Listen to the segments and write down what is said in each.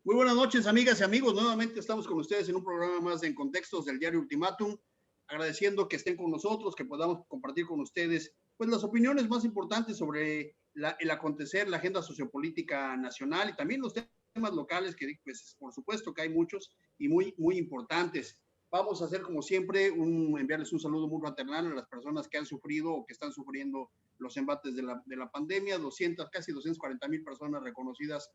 Muy buenas noches, amigas y amigos. Nuevamente estamos con ustedes en un programa más de En Contextos del diario Ultimátum, agradeciendo que estén con nosotros, que podamos compartir con ustedes pues las opiniones más importantes sobre el acontecer, la agenda sociopolítica nacional y también los temas locales, que pues por supuesto que hay muchos y muy importantes. Vamos a hacer como siempre, enviarles un saludo muy fraternal a las personas que han sufrido o que están sufriendo los embates de la pandemia, casi 240,000 personas reconocidas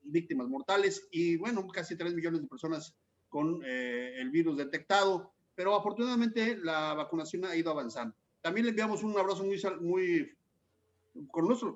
víctimas mortales y bueno, casi 3 millones de personas con el virus detectado, pero afortunadamente la vacunación ha ido avanzando. También le enviamos un abrazo con nuestro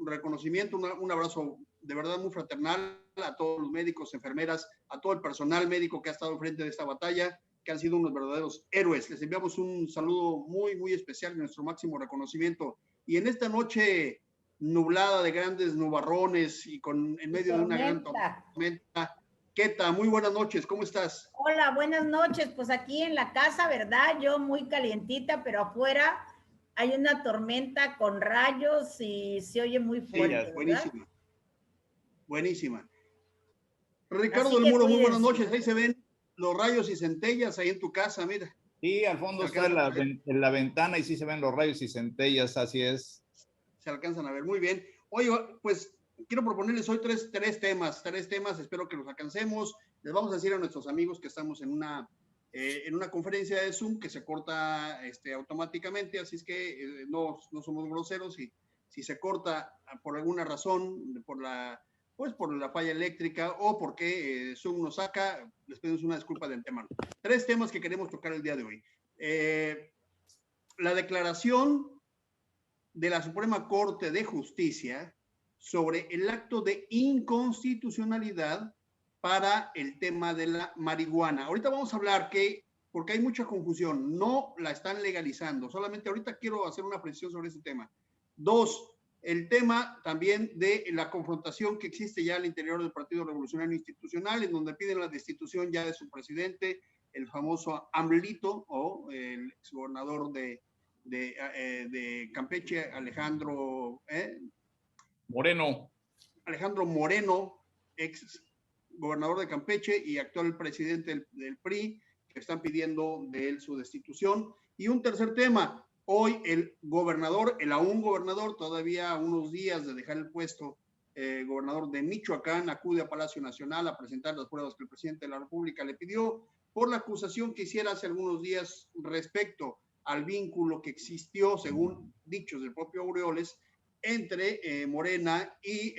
reconocimiento, un abrazo de verdad muy fraternal a todos los médicos, enfermeras, a todo el personal médico que ha estado frente de esta batalla, que han sido unos verdaderos héroes. Les enviamos un saludo muy especial, nuestro máximo reconocimiento. Y en esta noche nublada de grandes nubarrones y en medio de una gran tormenta. Keta, muy buenas noches, ¿cómo estás? Hola, buenas noches. Pues aquí en la casa, ¿verdad? Yo muy calientita, pero afuera hay una tormenta con rayos y se oye muy fuerte. Sí, buenísima. Buenísima. Ricardo del Muro, muy buenas noches. Ahí se ven los rayos y centellas ahí en tu casa, mira. Sí, al fondo está en la ventana y sí se ven los rayos y centellas, así es. Se alcanzan a ver, muy bien. Oye, pues quiero proponerles hoy tres temas, espero que los alcancemos. Les vamos a decir a nuestros amigos que estamos en una conferencia de Zoom que se corta automáticamente, así es que no somos groseros y si se corta por alguna razón, por la falla eléctrica o porque Zoom nos saca, les pedimos una disculpa de antemano. 3 temas que queremos tocar el día de hoy. La declaración de la Suprema Corte de Justicia sobre el acto de inconstitucionalidad para el tema de la marihuana. Ahorita vamos a hablar porque hay mucha confusión, no la están legalizando, solamente ahorita quiero hacer una precisión sobre ese tema. 2, el tema también de la confrontación que existe ya al interior del Partido Revolucionario Institucional, en donde piden la destitución ya de su presidente, el famoso AMLito, o el exgobernador de Campeche, Alejandro Moreno, ex gobernador de Campeche y actual presidente del PRI, que están pidiendo de él su destitución. Y un tercer tema, hoy el aún gobernador, todavía a unos días de dejar el puesto, gobernador de Michoacán, acude a Palacio Nacional a presentar las pruebas que el presidente de la República le pidió por la acusación que hiciera hace algunos días respecto al vínculo que existió, según dichos del propio Aureoles, entre Morena y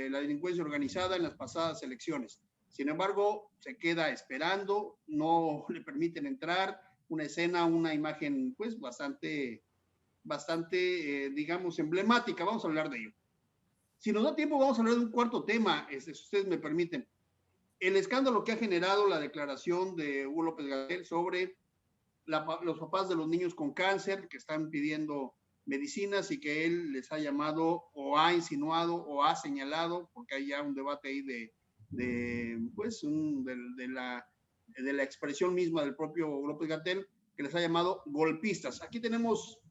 la delincuencia organizada en las pasadas elecciones. Sin embargo, se queda esperando, no le permiten entrar, una imagen pues bastante digamos, emblemática. Vamos a hablar de ello. Si nos da tiempo, vamos a hablar de un cuarto tema, si ustedes me permiten. El escándalo que ha generado la declaración de Hugo López-Gatell sobre los papás de los niños con cáncer que están pidiendo medicinas y que él les ha llamado o ha insinuado o ha señalado, porque hay ya un debate ahí de la expresión misma del propio López-Gatell, que les ha llamado golpistas. Aquí tenemos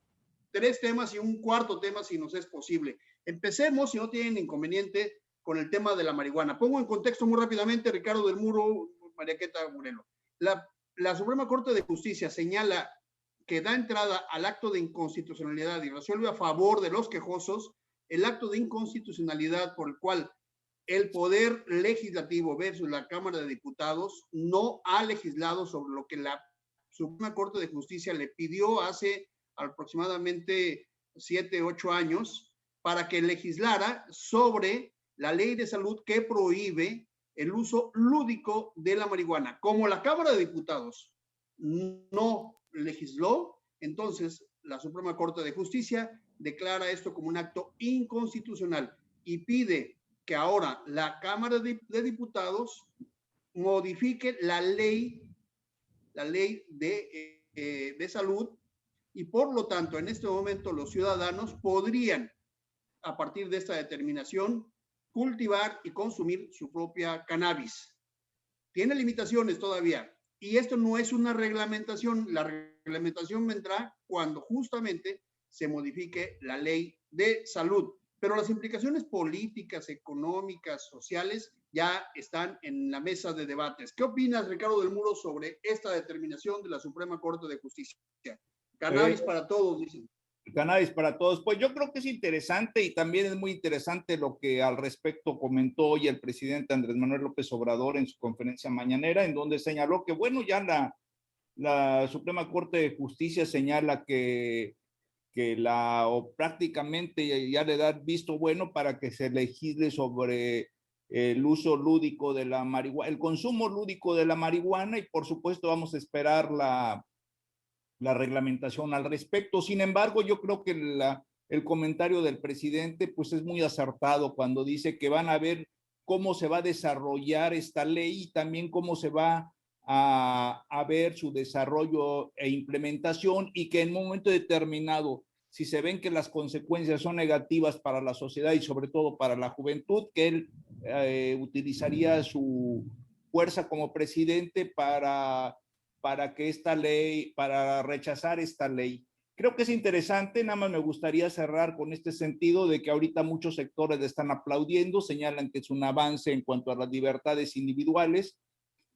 3 temas y un cuarto tema si nos es posible. Empecemos, si no tienen inconveniente, con el tema de la marihuana. Pongo en contexto muy rápidamente, Ricardo del Muro, María Keta Moreno. La Suprema Corte de Justicia señala que da entrada al acto de inconstitucionalidad y resuelve a favor de los quejosos el acto de inconstitucionalidad por el cual el Poder Legislativo versus la Cámara de Diputados no ha legislado sobre lo que la Suprema Corte de Justicia le pidió hace aproximadamente 7, 8 años para que legislara sobre la ley de salud que prohíbe el uso lúdico de la marihuana. Como la Cámara de Diputados no legisló, entonces la Suprema Corte de Justicia declara esto como un acto inconstitucional y pide que ahora la Cámara de Diputados modifique la ley de salud y por lo tanto en este momento los ciudadanos podrían, a partir de esta determinación, cultivar y consumir su propia cannabis. Tiene limitaciones todavía y esto no es una reglamentación. La reglamentación vendrá cuando justamente se modifique la ley de salud, pero las implicaciones políticas, económicas, sociales ya están en la mesa de debates. ¿Qué opinas, Ricardo del Muro, sobre esta determinación de la Suprema Corte de Justicia? Cannabis para todos, dicen. Cannabis para todos. Pues yo creo que es interesante y también es muy interesante lo que al respecto comentó hoy el presidente Andrés Manuel López Obrador en su conferencia mañanera, en donde señaló que, bueno, ya la Suprema Corte de Justicia señala que o prácticamente ya le da visto bueno para que se legisle sobre el uso lúdico de la marihuana, el consumo lúdico de la marihuana, y por supuesto vamos a esperar la reglamentación al respecto. Sin embargo, yo creo que el comentario del presidente pues es muy acertado cuando dice que van a ver cómo se va a desarrollar esta ley y también cómo se va a ver su desarrollo e implementación, y que en un momento determinado, si se ven que las consecuencias son negativas para la sociedad y sobre todo para la juventud, que él utilizaría su fuerza como presidente para que esta ley, para rechazar esta ley. Creo que es interesante, nada más me gustaría cerrar con este sentido de que ahorita muchos sectores le están aplaudiendo, señalan que es un avance en cuanto a las libertades individuales,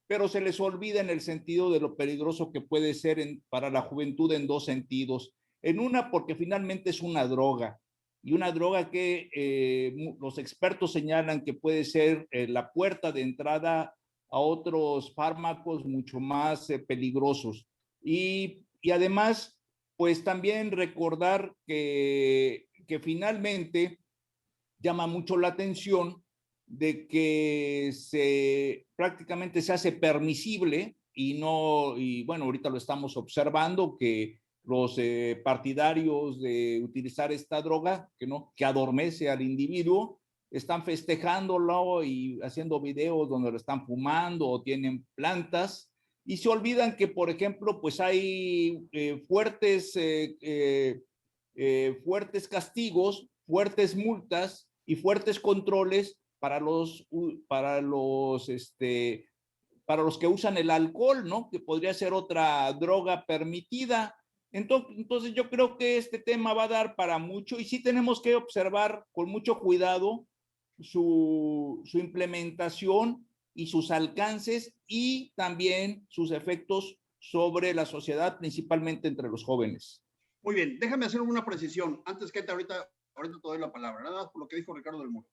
pero se les olvida en el sentido de lo peligroso que puede ser para la juventud en dos sentidos. En una, porque finalmente es una droga, y una droga que los expertos señalan que puede ser la puerta de entrada a otros fármacos mucho más peligrosos. Y además, pues también recordar que finalmente llama mucho la atención de que prácticamente se hace permisible y bueno, ahorita lo estamos observando, que los partidarios de utilizar esta droga, que adormece al individuo, están festejándolo y haciendo videos donde lo están fumando o tienen plantas, y se olvidan que, por ejemplo, pues hay fuertes castigos, fuertes multas y fuertes controles para los que usan el alcohol, ¿no? Que podría ser otra droga permitida. Entonces yo creo que este tema va a dar para mucho, y sí tenemos que observar con mucho cuidado su implementación y sus alcances, y también sus efectos sobre la sociedad, principalmente entre los jóvenes. Muy bien, déjame hacer una precisión antes que ahorita te doy la palabra, nada más por lo que dijo Ricardo del Muro.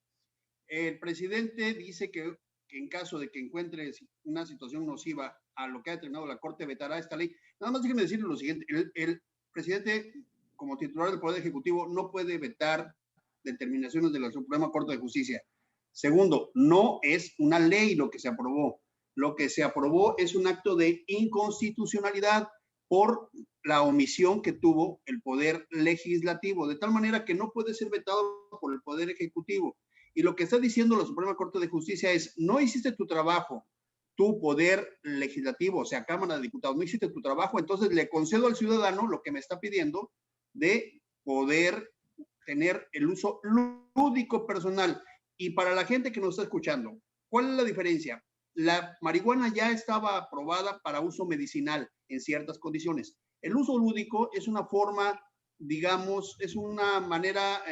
El presidente dice que en caso de que encuentre una situación nociva a lo que ha determinado la Corte, vetará esta ley. Nada más déjenme decirle lo siguiente: el presidente, como titular del Poder Ejecutivo, no puede vetar determinaciones de la Suprema Corte de Justicia. Segundo, no es una ley lo que se aprobó. Lo que se aprobó es un acto de inconstitucionalidad por la omisión que tuvo el Poder Legislativo, de tal manera que no puede ser vetado por el Poder Ejecutivo. Y lo que está diciendo la Suprema Corte de Justicia es: no hiciste tu trabajo, tu Poder Legislativo, o sea, Cámara de Diputados, no hiciste tu trabajo, entonces le concedo al ciudadano lo que me está pidiendo de poder tener el uso lúdico personal. Y para la gente que nos está escuchando, ¿cuál es la diferencia? La marihuana ya estaba aprobada para uso medicinal en ciertas condiciones. El uso lúdico es una forma, digamos, es una manera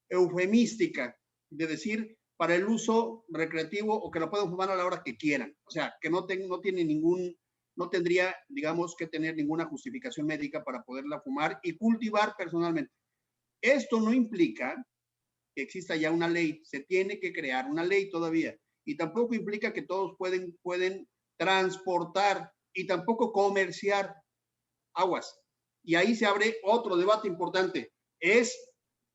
eufemística de decir para el uso recreativo, o que lo puedan fumar a la hora que quieran. O sea, que no tendría, digamos, que tener ninguna justificación médica para poderla fumar y cultivar personalmente. Esto no implica que exista ya una ley, se tiene que crear una ley todavía, y tampoco implica que todos pueden transportar y tampoco comerciar aguas. Y ahí se abre otro debate importante: ¿es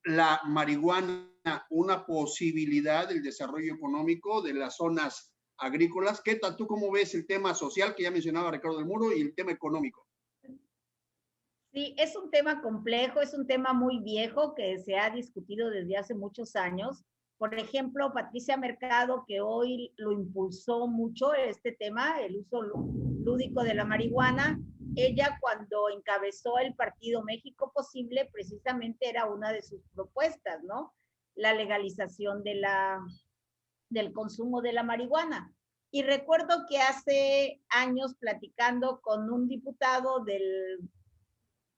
la marihuana una posibilidad del desarrollo económico de las zonas agrícolas? ¿Qué tal tú, cómo ves el tema social que ya mencionaba Ricardo del Muro y el tema económico? Sí, es un tema complejo, es un tema muy viejo que se ha discutido desde hace muchos años. Por ejemplo, Patricia Mercado, que hoy lo impulsó mucho este tema, el uso lúdico de la marihuana, ella cuando encabezó el partido México Posible, precisamente era una de sus propuestas, ¿no? La legalización del consumo de la marihuana. Y recuerdo que hace años, platicando con un diputado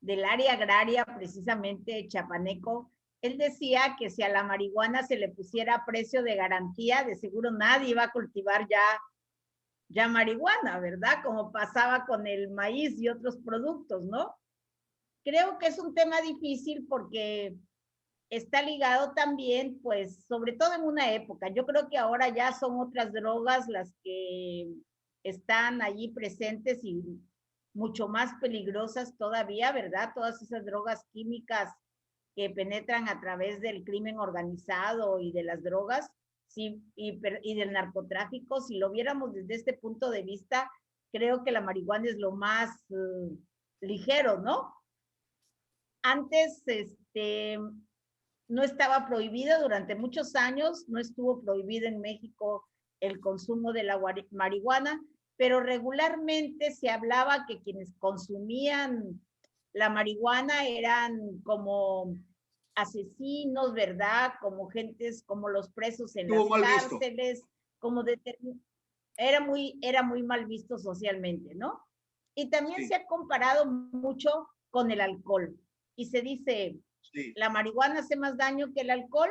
del área agraria, precisamente chapaneco, él decía que si a la marihuana se le pusiera precio de garantía, de seguro nadie iba a cultivar ya marihuana, ¿verdad? Como pasaba con el maíz y otros productos, ¿no? Creo que es un tema difícil porque está ligado también, pues, sobre todo en una época. Yo creo que ahora ya son otras drogas las que están allí presentes y mucho más peligrosas todavía, ¿verdad? Todas esas drogas químicas que penetran a través del crimen organizado y de las drogas sí, y del narcotráfico. Si lo viéramos desde este punto de vista, creo que la marihuana es lo más ligero, ¿no? Antes, no estaba prohibido durante muchos años, no estuvo prohibido en México el consumo de la marihuana, pero regularmente se hablaba que quienes consumían la marihuana eran como asesinos, ¿verdad? Como gentes, como los presos en las cárceles, como era muy mal visto socialmente, ¿no? Y también sí se ha comparado mucho con el alcohol. Y se dice, sí, ¿la marihuana hace más daño que el alcohol?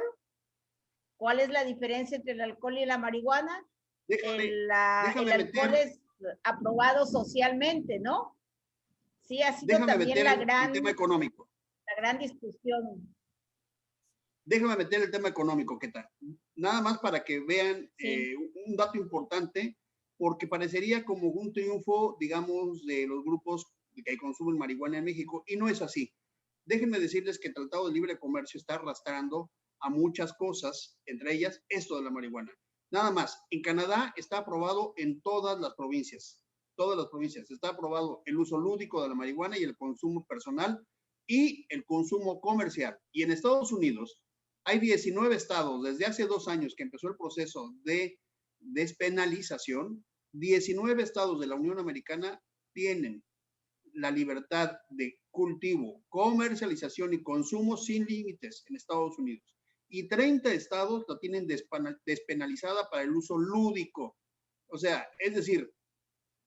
¿Cuál es la diferencia entre el alcohol y la marihuana? El alcohol es aprobado socialmente, ¿no? Sí, ha sido también el tema económico. La gran discusión. Déjame meter el tema económico, ¿qué tal? Nada más para que vean un dato importante, porque parecería como un triunfo, digamos, de los grupos que consumen marihuana en México, y no es así. Déjenme decirles que el Tratado de Libre Comercio está arrastrando a muchas cosas, entre ellas esto de la marihuana. Nada más, en Canadá está aprobado en todas las provincias, está aprobado el uso lúdico de la marihuana y el consumo personal y el consumo comercial. Y en Estados Unidos hay 19 estados, desde hace 2 años que empezó el proceso de despenalización, 19 estados de la Unión Americana tienen la libertad de cultivo, comercialización y consumo sin límites en Estados Unidos. Y 30 estados la tienen despenalizada para el uso lúdico. O sea, es decir,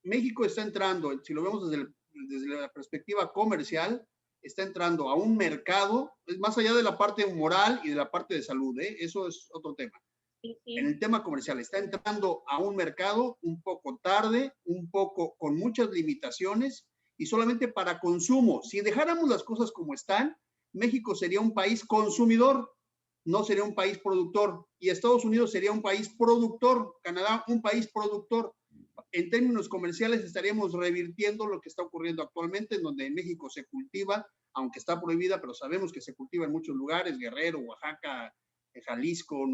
México está entrando, si lo vemos desde la perspectiva comercial, está entrando a un mercado, más allá de la parte moral y de la parte de salud, eso es otro tema. Sí. En el tema comercial, está entrando a un mercado un poco tarde, un poco con muchas limitaciones, y solamente para consumo. Si dejáramos las cosas como están, México sería un país consumidor, no sería un país productor, y Estados Unidos sería un país productor, Canadá un país productor. En términos comerciales estaríamos revirtiendo lo que está ocurriendo actualmente, en donde en México se cultiva, aunque está prohibida, pero sabemos que se cultiva en muchos lugares, Guerrero, Oaxaca, Jalisco,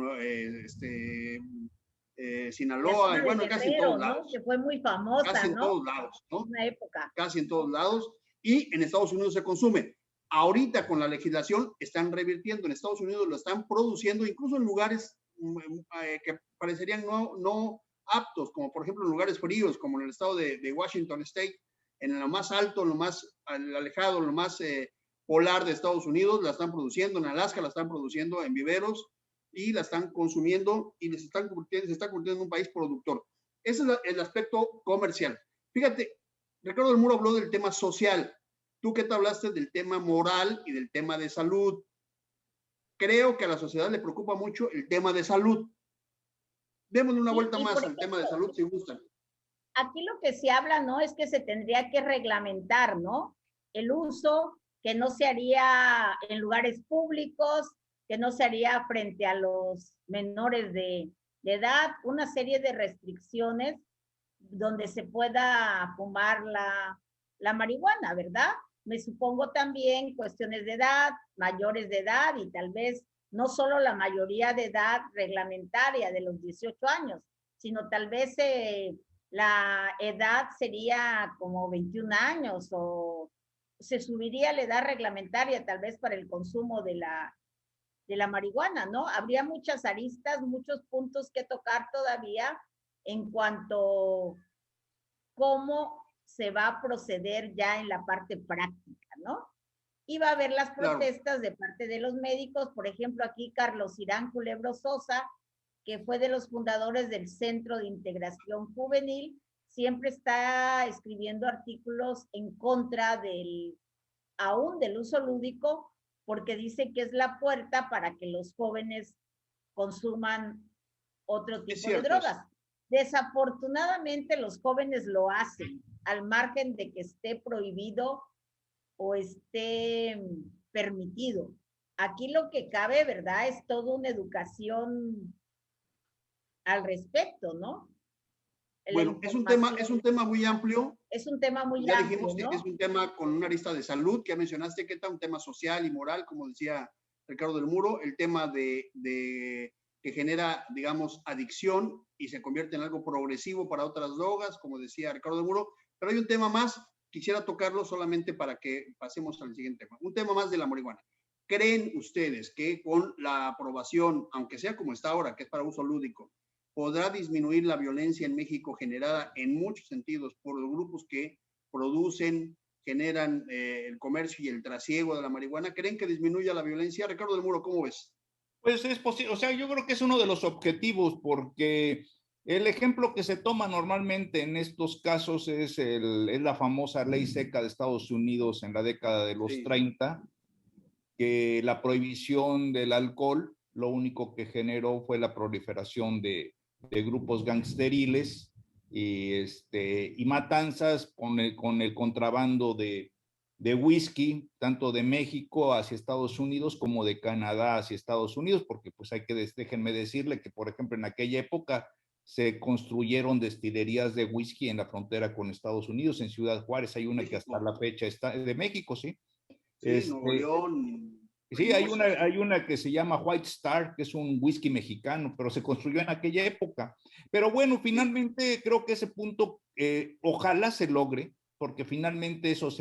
Sinaloa, y bueno, casi en todos lados. Que fue muy famosa, casi en todos lados, ¿no? Una época. Casi en todos lados, y en Estados Unidos se consume. Ahorita con la legislación están revirtiendo, en Estados Unidos lo están produciendo, incluso en lugares que parecerían no aptos, como por ejemplo en lugares fríos, como en el estado de Washington State, en lo más alto, lo más alejado, lo más polar de Estados Unidos, la están produciendo, en Alaska la están produciendo en viveros, y la están consumiendo y se está convirtiendo en un país productor. Ese es el aspecto comercial. Fíjate, Ricardo del Muro habló del tema social. Tú que te hablaste del tema moral y del tema de salud. Creo que a la sociedad le preocupa mucho el tema de salud. Démosle una vuelta más al tema de salud, si gustan. Aquí lo que se habla, ¿no? Es que se tendría que reglamentar, ¿no? El uso, que no se haría en lugares públicos, que no se haría frente a los menores de edad, una serie de restricciones donde se pueda fumar la marihuana, ¿verdad? Me supongo también cuestiones de edad, mayores de edad y tal vez no solo la mayoría de edad reglamentaria de los 18 años, sino tal vez la edad sería como 21 años o se subiría la edad reglamentaria tal vez para el consumo de la marihuana, ¿no? Habría muchas aristas, muchos puntos que tocar todavía en cuanto a cómo se va a proceder ya en la parte práctica, ¿no? Y va a haber las protestas de parte de los médicos, por ejemplo, aquí Carlos Irán Culebro Sosa, que fue de los fundadores del Centro de Integración Juvenil, siempre está escribiendo artículos en contra del aún del uso lúdico, porque dice que es la puerta para que los jóvenes consuman otro tipo de drogas. Desafortunadamente los jóvenes lo hacen, al margen de que esté prohibido o esté permitido. Aquí lo que cabe, ¿verdad? Es toda una educación al respecto, ¿no? Bueno, es un tema muy amplio. Es un tema muy ya amplio, dijimos que ¿no? es un tema con una arista de salud, que ya mencionaste que está un tema social y moral, como decía Ricardo del Muro, el tema de que genera, digamos, adicción y se convierte en algo progresivo para otras drogas, como decía Ricardo del Muro, pero hay un tema más, quisiera tocarlo solamente para que pasemos al siguiente tema, un tema más de la marihuana. ¿Creen ustedes que con la aprobación, aunque sea como está ahora, que es para uso lúdico, podrá disminuir la violencia en México generada en muchos sentidos por los grupos que producen, generan el comercio y el trasiego de la marihuana? ¿Creen que disminuya la violencia? Ricardo del Muro, ¿cómo ves? Pues es posible, o sea, yo creo que es uno de los objetivos, porque el ejemplo que se toma normalmente en estos casos es la famosa ley seca de Estados Unidos en la década de los 30, que la prohibición del alcohol lo único que generó fue la proliferación de grupos gangsteriles y matanzas con el contrabando de whisky, tanto de México hacia Estados Unidos como de Canadá hacia Estados Unidos, porque pues déjenme decirle que, por ejemplo, en aquella época se construyeron destilerías de whisky en la frontera con Estados Unidos, en Ciudad Juárez hay una México. Que hasta la fecha está, de México, ¿sí? Sí, Nuevo León. Sí, hay una que se llama White Star, que es un whisky mexicano, pero se construyó en aquella época. Pero bueno, finalmente creo que ese punto ojalá se logre, porque finalmente eso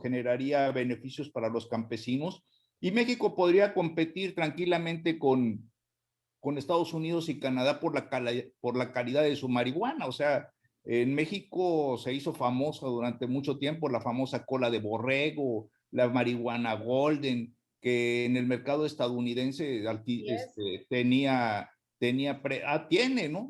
generaría beneficios para los campesinos y México podría competir tranquilamente con Estados Unidos y Canadá por la calidad de su marihuana. O sea, en México se hizo famoso durante mucho tiempo la famosa cola de borrego, la marihuana golden, que en el mercado estadounidense tiene, ¿no?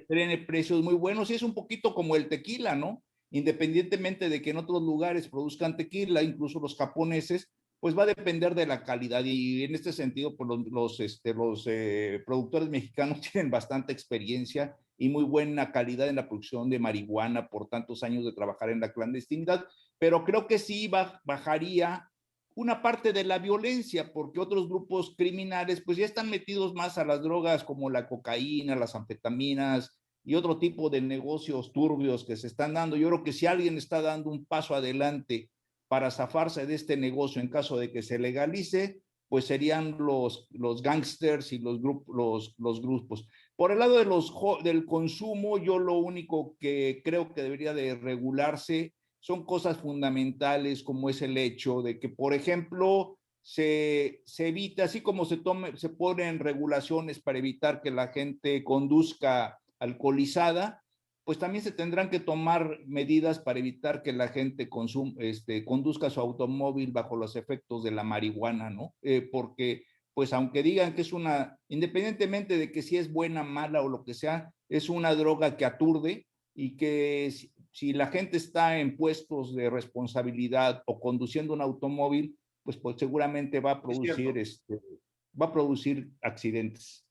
Tiene precios muy buenos y es un poquito como el tequila, ¿no? Independientemente de que en otros lugares produzcan tequila, incluso los japoneses, pues va a depender de la calidad y en este sentido, pues los productores mexicanos tienen bastante experiencia y muy buena calidad en la producción de marihuana por tantos años de trabajar en la clandestinidad, pero creo que sí bajaría una parte de la violencia, porque otros grupos criminales pues ya están metidos más a las drogas como la cocaína, las anfetaminas y otro tipo de negocios turbios que se están dando. Yo creo que si alguien está dando un paso adelante para zafarse de este negocio en caso de que se legalice, pues serían los gángsters y los grupos. Por el lado del consumo, yo lo único que creo que debería de regularse son cosas fundamentales, como es el hecho de que, por ejemplo, se evita, así como se ponen regulaciones para evitar que la gente conduzca alcoholizada, pues también se tendrán que tomar medidas para evitar que la gente conduzca su automóvil bajo los efectos de la marihuana, ¿no? Porque, pues aunque digan que es independientemente de que si es buena, mala o lo que sea, es una droga que aturde y que si la gente está en puestos de responsabilidad o conduciendo un automóvil, pues seguramente va a producir accidentes.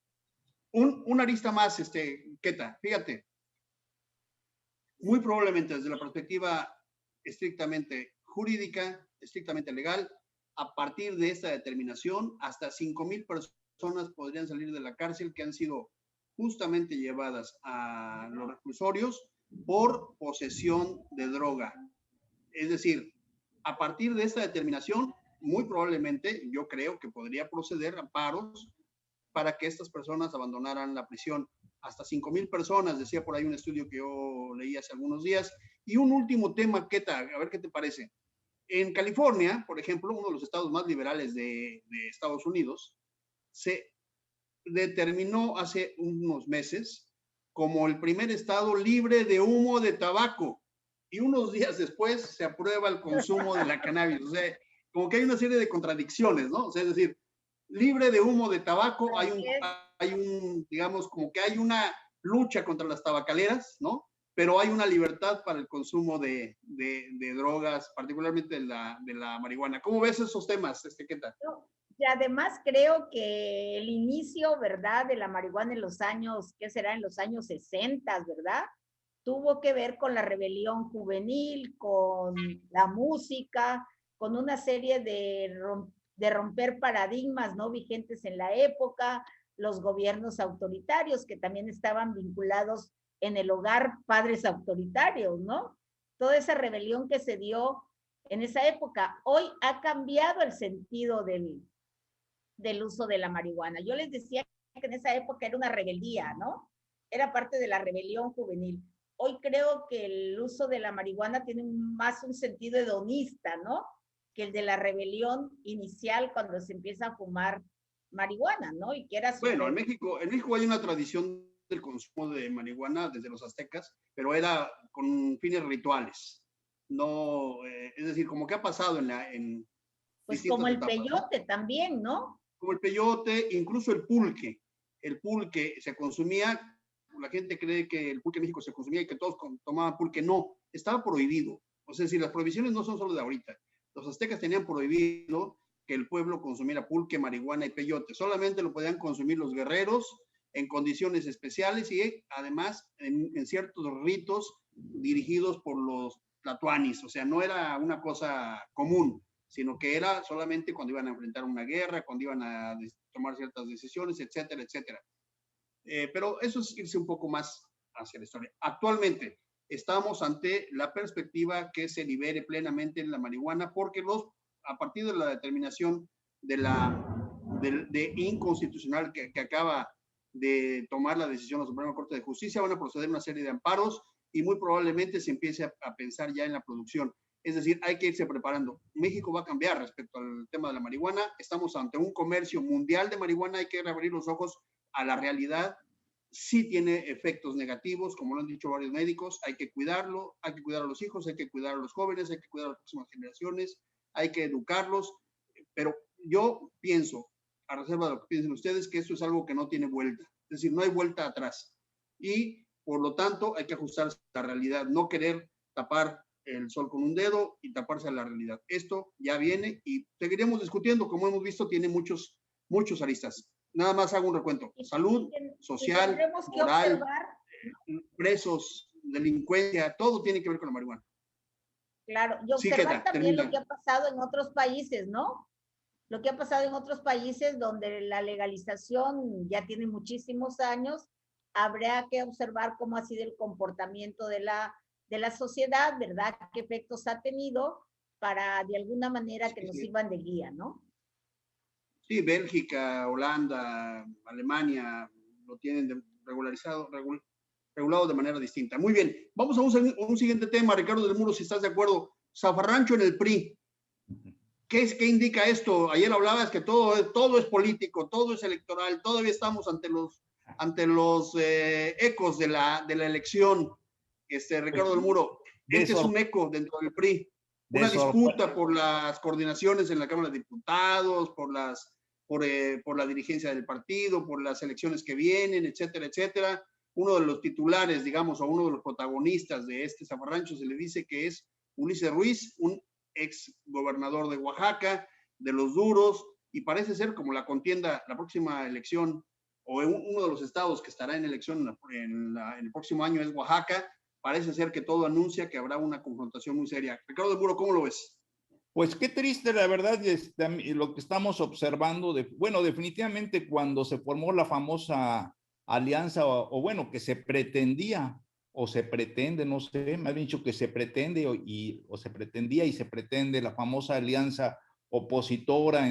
Una arista más, Keta, fíjate. Muy probablemente desde la perspectiva estrictamente jurídica, estrictamente legal, a partir de esta determinación, hasta 5,000 personas podrían salir de la cárcel que han sido justamente llevadas a los reclusorios por posesión de droga. Es decir, a partir de esta determinación, muy probablemente yo creo que podría proceder a paros para que estas personas abandonaran la prisión. Hasta 5,000 personas, decía por ahí un estudio que yo leí hace algunos días. Y un último tema, Keta, a ver qué te parece. En California, por ejemplo, uno de los estados más liberales de Estados Unidos, se determinó hace unos meses como el primer estado libre de humo de tabaco. Y unos días después se aprueba el consumo de la cannabis. O sea, como que hay una serie de contradicciones, ¿no? O sea, es decir, libre de humo de tabaco, hay un, digamos, como que hay una lucha contra las tabacaleras, ¿no? pero hay una libertad para el consumo de drogas, particularmente de la marihuana. ¿Cómo ves esos temas, qué tal? Y además creo que el inicio, ¿verdad?, de la marihuana en los años, ¿qué será? En los años 60, ¿verdad? Tuvo que ver con la rebelión juvenil, con la música, con una serie de romper paradigmas no vigentes en la época, los gobiernos autoritarios que también estaban vinculados en el hogar, padres autoritarios, ¿no? Toda esa rebelión que se dio en esa época. Hoy ha cambiado el sentido del uso de la marihuana. Yo les decía que en esa época era una rebeldía, ¿no? Era parte de la rebelión juvenil. Hoy creo que el uso de la marihuana tiene más un sentido hedonista, ¿no? Que el de la rebelión inicial cuando se empieza a fumar marihuana, ¿no? Y que era bueno, en México hay una tradición del consumo de marihuana desde los aztecas, pero era con fines rituales. No, es decir, como que ha pasado en pues como el etapas, peyote, ¿no? También, ¿no? Como el peyote, incluso el pulque. El pulque se consumía, la gente cree que el pulque en México se consumía y que todos tomaban pulque. No, estaba prohibido. O sea, si las prohibiciones no son solo de ahorita. Los aztecas tenían prohibido que el pueblo consumiera pulque, marihuana y peyote. Solamente lo podían consumir los guerreros en condiciones especiales y además en ciertos ritos dirigidos por los tlatoanis. O sea, no era una cosa común, sino que era solamente cuando iban a enfrentar una guerra, cuando iban a tomar ciertas decisiones, etcétera, etcétera. Pero eso es irse un poco más hacia la historia. Actualmente estamos ante la perspectiva que se libere plenamente la marihuana, porque a partir de la determinación de inconstitucional que acaba de tomar la decisión la Suprema Corte de Justicia, van a proceder una serie de amparos y muy probablemente se empiece a pensar ya en la producción. Es decir, hay que irse preparando. México va a cambiar respecto al tema de la marihuana. Estamos ante un comercio mundial de marihuana. Hay que abrir los ojos a la realidad. Sí tiene efectos negativos, como lo han dicho varios médicos. Hay que cuidarlo, hay que cuidar a los hijos, hay que cuidar a los jóvenes, hay que cuidar a las próximas generaciones, hay que educarlos. Pero yo pienso, a reserva de lo que piensen ustedes, que esto es algo que no tiene vuelta. Es decir, no hay vuelta atrás. Y, por lo tanto, hay que ajustarse a la realidad, no querer tapar el sol con un dedo y taparse a la realidad. Esto ya viene y seguiremos discutiendo, como hemos visto, tiene muchos aristas. Nada más hago un recuento. Salud, social, moral, presos, delincuencia, todo tiene que ver con la marihuana. Claro, y observar también lo que ha pasado en otros países, ¿no? Lo que ha pasado en otros países donde la legalización ya tiene muchísimos años, habrá que observar cómo ha sido el comportamiento de la sociedad, ¿verdad? ¿Qué efectos ha tenido para de alguna manera que nos sirvan de guía, ¿no? Sí, Bélgica, Holanda, Alemania lo tienen regulado de manera distinta. Muy bien, vamos a un siguiente tema, Ricardo del Muro, si estás de acuerdo. Zafarrancho en el PRI. ¿Qué indica esto? Ayer hablabas que todo es político, todo es electoral, todavía estamos ante los ecos de la elección. Ricardo del Muro, este es un eco dentro del PRI. Una disputa por las coordinaciones en la Cámara de Diputados, por la dirigencia del partido, por las elecciones que vienen, etcétera, etcétera. Uno de los titulares, digamos, o uno de los protagonistas de este zafarrancho se le dice que es Ulises Ruiz, un ex gobernador de Oaxaca, de los duros, y parece ser como la próxima elección, o uno de los estados que estará en elección en el próximo año es Oaxaca. Parece ser que todo anuncia que habrá una confrontación muy seria. Ricardo del Muro, ¿cómo lo ves? Pues qué triste, la verdad, lo que estamos observando. Bueno, definitivamente cuando se formó la famosa alianza, o bueno, que se pretendía, o se pretende, no sé, me han dicho que se pretende, o se pretendía y se pretende la famosa alianza opositora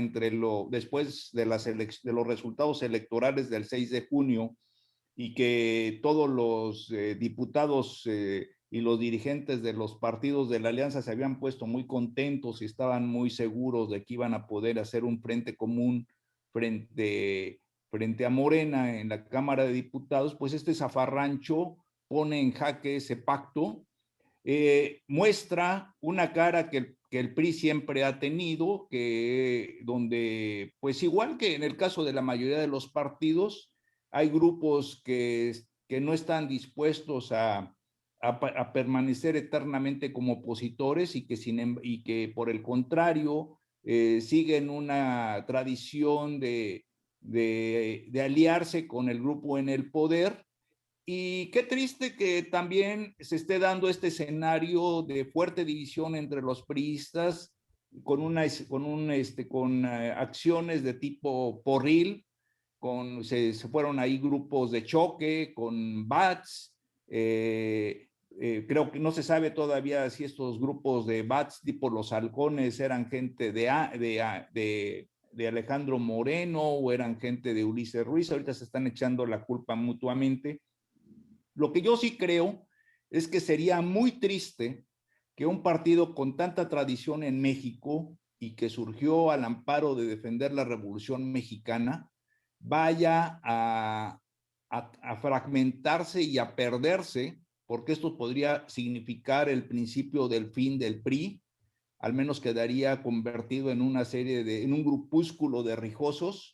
después de los resultados electorales del 6 de junio, y que todos los diputados y los dirigentes de los partidos de la alianza se habían puesto muy contentos y estaban muy seguros de que iban a poder hacer un frente común frente a Morena en la Cámara de Diputados. Pues este zafarrancho pone en jaque ese pacto, muestra una cara que el PRI siempre ha tenido, donde, pues igual que en el caso de la mayoría de los partidos, hay grupos que no están dispuestos a a permanecer eternamente como opositores y que por el contrario siguen una tradición de aliarse con el grupo en el poder. Y qué triste que también se esté dando este escenario de fuerte división entre los priistas con acciones de tipo porril, se fueron ahí grupos de choque con bats. Creo que no se sabe todavía si estos grupos de bats tipo los halcones eran gente de Alejandro Moreno o eran gente de Ulises Ruiz. Ahorita se están echando la culpa mutuamente. Lo que yo sí creo es que sería muy triste que un partido con tanta tradición en México y que surgió al amparo de defender la Revolución Mexicana vaya a fragmentarse y a perderse, porque esto podría significar el principio del fin del PRI. Al menos quedaría convertido en en un grupúsculo de rijosos.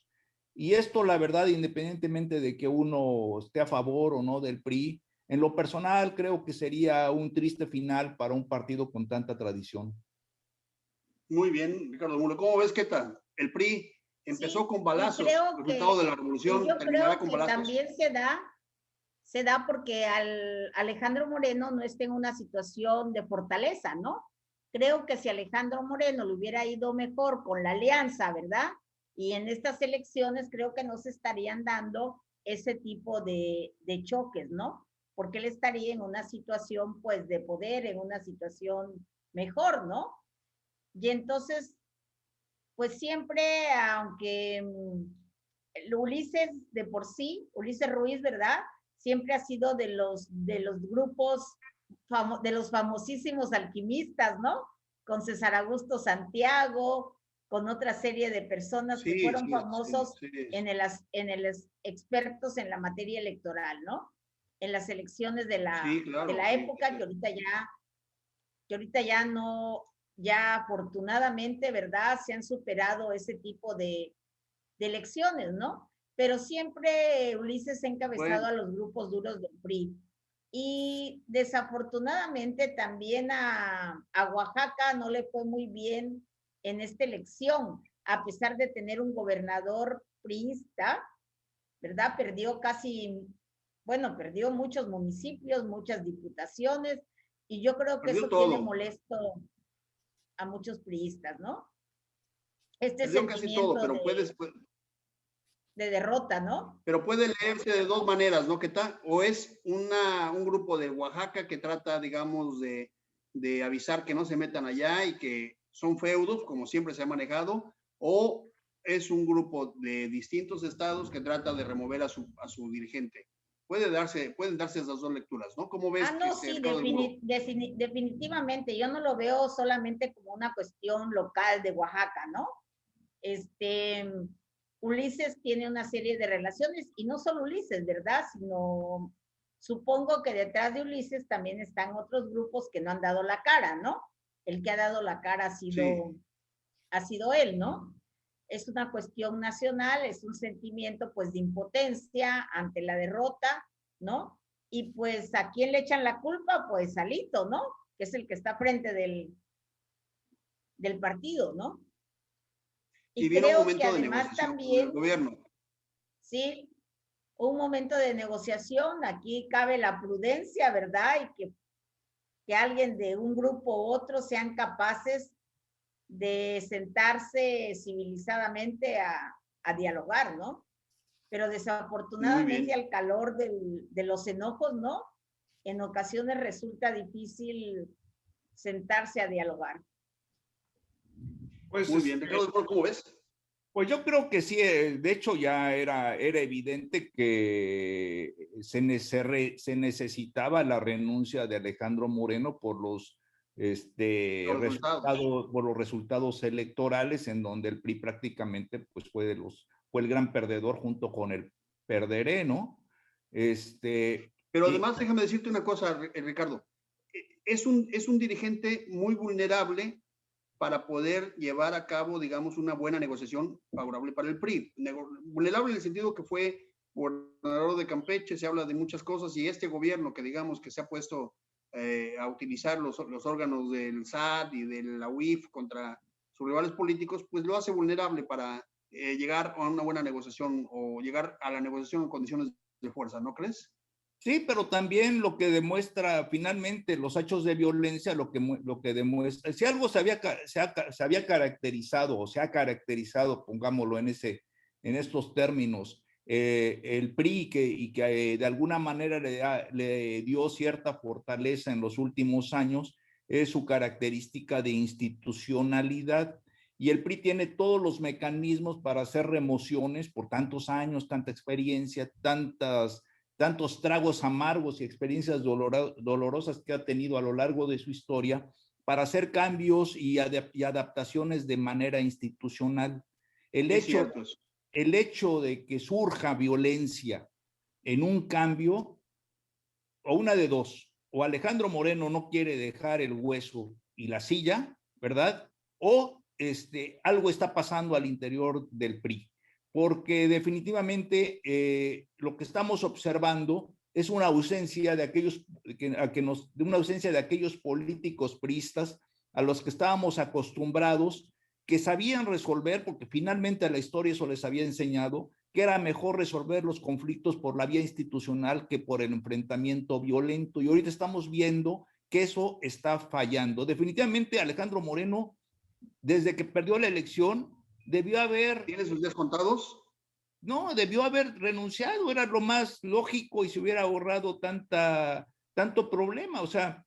Y esto, la verdad, independientemente de que uno esté a favor o no del PRI, en lo personal creo que sería un triste final para un partido con tanta tradición. Muy bien, Ricardo Mulo. ¿Cómo ves, qué tal? El PRI empezó con balazos, resultado de la revolución, terminará con balazos. También se da porque Alejandro Moreno no está en una situación de fortaleza, ¿no? Creo que si Alejandro Moreno le hubiera ido mejor con la alianza, ¿verdad? Y en estas elecciones creo que no se estarían dando ese tipo de choques, ¿no? Porque él estaría en una situación, pues, de poder, en una situación mejor, ¿no? Y entonces, pues siempre, aunque Ulises de por sí, Ulises Ruiz, ¿verdad? Siempre ha sido de los grupos, de los famosísimos alquimistas, ¿no? Con César Augusto Santiago, con otra serie de personas que fueron famosos en el expertos en la materia electoral, ¿no? En las elecciones de la época que ahorita ya no, ya afortunadamente, ¿verdad? Se han superado ese tipo de elecciones, ¿no? Pero siempre Ulises ha encabezado a los grupos duros del PRI. Y desafortunadamente también a Oaxaca no le fue muy bien en esta elección, a pesar de tener un gobernador priista, ¿verdad? Perdió muchos municipios, muchas diputaciones, y yo creo que eso tiene molesto a muchos priistas, ¿no? Este sentimiento casi todo, de derrota, ¿no? Pero puede leerse de dos maneras, ¿no? O es un grupo de Oaxaca que trata, digamos, de avisar que no se metan allá y que son feudos, como siempre se ha manejado, o es un grupo de distintos estados que trata de remover a su dirigente. Pueden darse esas dos lecturas, ¿no? ¿Cómo ves? No, sí, definitivamente. Yo no lo veo solamente como una cuestión local de Oaxaca, ¿no? Ulises tiene una serie de relaciones, y no solo Ulises, ¿verdad? Sino, supongo que detrás de Ulises también están otros grupos que no han dado la cara, ¿no? El que ha dado la cara ha sido él, ¿no? Es una cuestión nacional, es un sentimiento, pues, de impotencia ante la derrota, ¿no? Y, pues, ¿a quién le echan la culpa? Pues, a Lito, ¿no? Que es el que está frente del partido, ¿no? Y creo que además también, gobierno. Sí, un momento de negociación, aquí cabe la prudencia, ¿verdad? Y que alguien de un grupo u otro sean capaces de sentarse civilizadamente a dialogar, ¿no? Pero desafortunadamente al calor de los enojos, ¿no? En ocasiones resulta difícil sentarse a dialogar. Pues, muy bien, Ricardo, ¿cómo ves? Pues yo creo que sí, de hecho ya era evidente que se necesitaba la renuncia de Alejandro Moreno por los resultados electorales, en donde el PRI prácticamente pues fue el gran perdedor junto con el Perderé, ¿no? Pero además, déjame decirte una cosa, Ricardo, es un dirigente muy vulnerable para poder llevar a cabo, digamos, una buena negociación favorable para el PRI. Vulnerable en el sentido que fue gobernador de Campeche, se habla de muchas cosas, y este gobierno que, digamos, que se ha puesto a utilizar los órganos del SAT y de la UIF contra sus rivales políticos, pues lo hace vulnerable para llegar a una buena negociación o llegar a la negociación en condiciones de fuerza, ¿no crees? Sí, pero también lo que demuestra finalmente los hechos de violencia, lo que demuestra, si algo se había caracterizado o se ha caracterizado, pongámoslo en estos términos, el PRI que de alguna manera le dio cierta fortaleza en los últimos años, es su característica de institucionalidad. Y el PRI tiene todos los mecanismos para hacer remociones por tantos años, tanta experiencia, tantos tragos amargos y experiencias dolorosas que ha tenido a lo largo de su historia para hacer cambios y adaptaciones de manera institucional. El hecho de que surja violencia en un cambio, o una de dos, o Alejandro Moreno no quiere dejar el hueso y la silla, ¿verdad? O algo está pasando al interior del PRI. Porque definitivamente lo que estamos observando es una ausencia de aquellos políticos priistas a los que estábamos acostumbrados, que sabían resolver, porque finalmente a la historia eso les había enseñado, que era mejor resolver los conflictos por la vía institucional que por el enfrentamiento violento. Y ahorita estamos viendo que eso está fallando. Definitivamente Alejandro Moreno, desde que perdió la elección, debió haber... ¿Tiene sus días contados? No, debió haber renunciado, era lo más lógico y se hubiera ahorrado tanto problema. O sea,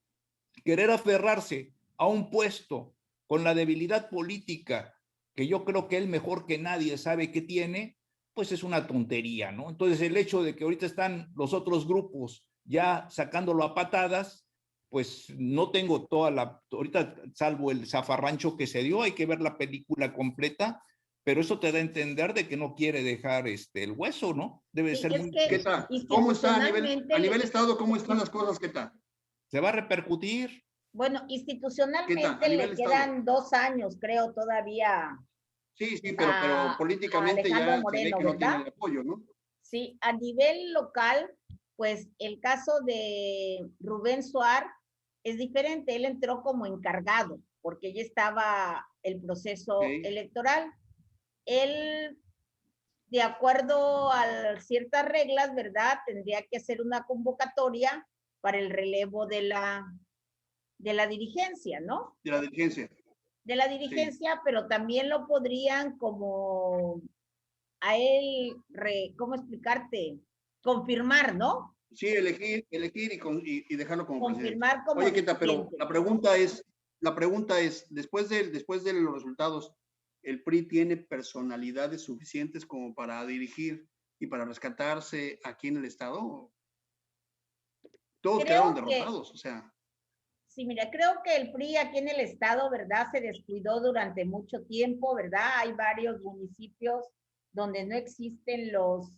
querer aferrarse a un puesto con la debilidad política que yo creo que él mejor que nadie sabe que tiene, pues es una tontería, ¿no? Entonces el hecho de que ahorita están los otros grupos ya sacándolo a patadas, pues no tengo ahorita salvo el zafarrancho que se dio, hay que ver la película completa, pero eso te da a entender de que no quiere dejar el hueso, ¿no? Debe sí, ser muy... ¿Qué tal? ¿Cómo está a nivel estado? ¿Cómo están las cosas? ¿Qué tal? ¿Se va a repercutir? Bueno, institucionalmente le quedan 2 años, creo, todavía. Sí, pero políticamente ya Moreno, se ve que no tiene el apoyo, ¿no? Sí, a nivel local, pues el caso de Rubén Suárez es diferente. Él entró como encargado, porque ya estaba el proceso electoral. Él, de acuerdo a ciertas reglas, ¿verdad?, tendría que hacer una convocatoria para el relevo de la dirigencia, ¿no? De la dirigencia. De la dirigencia, sí. Pero también lo podrían como a él, ¿cómo explicarte? Confirmar, ¿no? Sí, elegir y dejarlo como confirmar presidente. Oye, Queta, pero la pregunta es, después de los resultados, ¿el PRI tiene personalidades suficientes como para dirigir y para rescatarse aquí en el Estado? Todos quedaron derrotados, o sea. Sí, mira, creo que el PRI aquí en el Estado, ¿verdad?, se descuidó durante mucho tiempo, ¿verdad? Hay varios municipios donde no existen los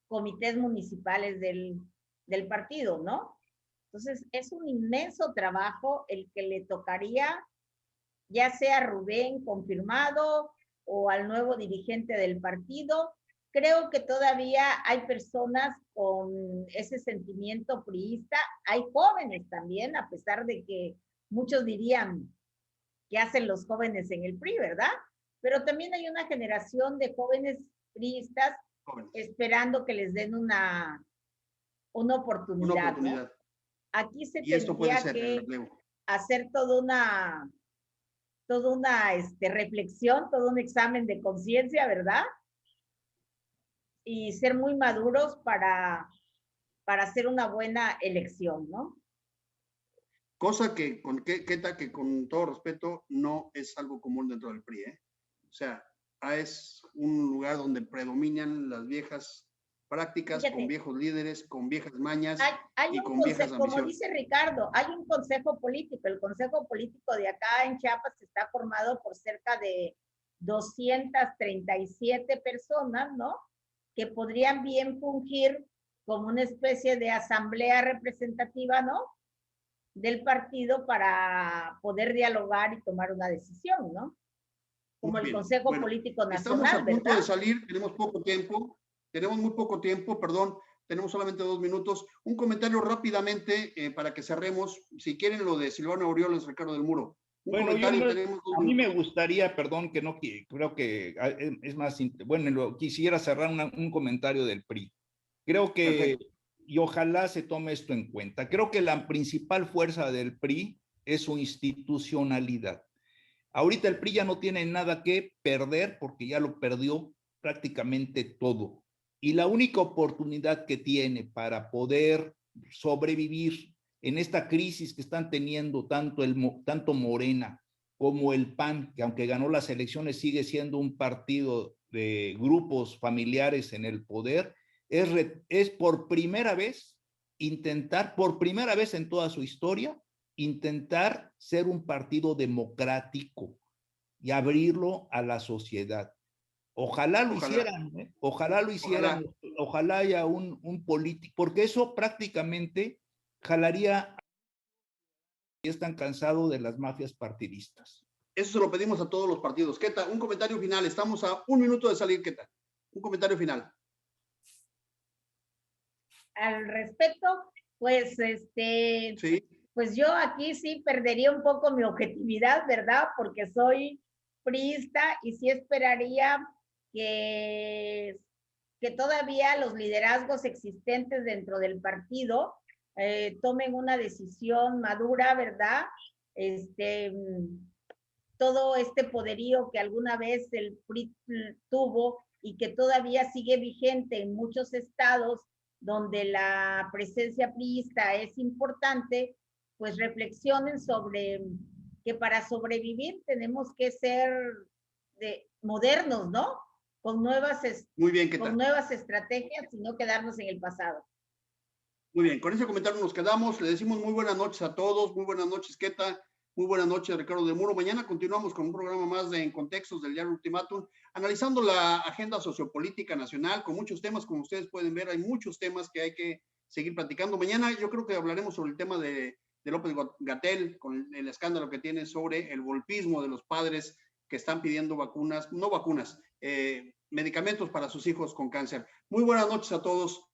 comités municipales del partido, ¿no? Entonces, es un inmenso trabajo el que le tocaría, ya sea a Rubén confirmado o al nuevo dirigente del partido. Creo que todavía hay personas con ese sentimiento priista, hay jóvenes también, a pesar de que muchos dirían que hacen los jóvenes en el PRI, ¿verdad? Pero también hay una generación de jóvenes priistas esperando que les den una oportunidad, ¿no? Aquí se tendría que hacer toda una reflexión, todo un examen de conciencia, ¿verdad? Y ser muy maduros para hacer una buena elección, ¿no? Cosa que con todo respeto no es algo común dentro del PRI, ¿eh? O sea, es un lugar donde predominan las viejas prácticas, fíjate, con viejos líderes, con viejas mañas y con viejas ambiciones. Como dice Ricardo, hay un consejo político. El consejo político de acá en Chiapas está formado por cerca de 237 personas, ¿no?, que podrían bien fungir como una especie de asamblea representativa, ¿no?, del partido para poder dialogar y tomar una decisión, ¿no? Como el Consejo Político Nacional, estamos a punto ¿verdad? de salir, tenemos muy poco tiempo, perdón, tenemos solamente 2 minutos. Un comentario rápidamente para que cerremos. Si quieren lo de Silvano Aureoles, Ricardo del Muro. Bueno, a mí me gustaría, perdón, que no, creo que es más, bueno, quisiera cerrar un comentario del PRI. Creo que, perfecto, y ojalá se tome esto en cuenta, creo que la principal fuerza del PRI es su institucionalidad. Ahorita el PRI ya no tiene nada que perder porque ya lo perdió prácticamente todo. Y la única oportunidad que tiene para poder sobrevivir en esta crisis que están teniendo tanto Morena como el PAN, que aunque ganó las elecciones sigue siendo un partido de grupos familiares en el poder, es por primera vez por primera vez en toda su historia, intentar ser un partido democrático y abrirlo a la sociedad. Ojalá lo hicieran, ¿eh? Ojalá lo hicieran, ojalá haya un político, porque eso prácticamente jalaría, y están cansados de las mafias partidistas. Eso se lo pedimos a todos los partidos. Queta, un comentario final, estamos a 1 minuto de salir, Queta. Un comentario final. Al respecto, pues, sí, pues yo aquí sí perdería un poco mi objetividad, ¿verdad? Porque soy priista y sí esperaría que todavía los liderazgos existentes dentro del partido tomen una decisión madura, ¿verdad? Todo este poderío que alguna vez el PRI tuvo y que todavía sigue vigente en muchos estados donde la presencia priista es importante, pues reflexionen sobre que para sobrevivir tenemos que ser modernos, ¿no? Con nuevas, muy bien, con nuevas estrategias y no quedarnos en el pasado. Muy bien, con ese comentario nos quedamos. Le decimos muy buenas noches a todos. Muy buenas noches, Queta. Muy buenas noches, Ricardo del Muro. Mañana continuamos con un programa más de En Contextos del Diario Ultimátum, analizando la agenda sociopolítica nacional con muchos temas. Como ustedes pueden ver, hay muchos temas que hay que seguir platicando. Mañana yo creo que hablaremos sobre el tema de López-Gatell, con el escándalo que tiene sobre el golpismo de los padres que están pidiendo medicamentos para sus hijos con cáncer. Muy buenas noches a todos.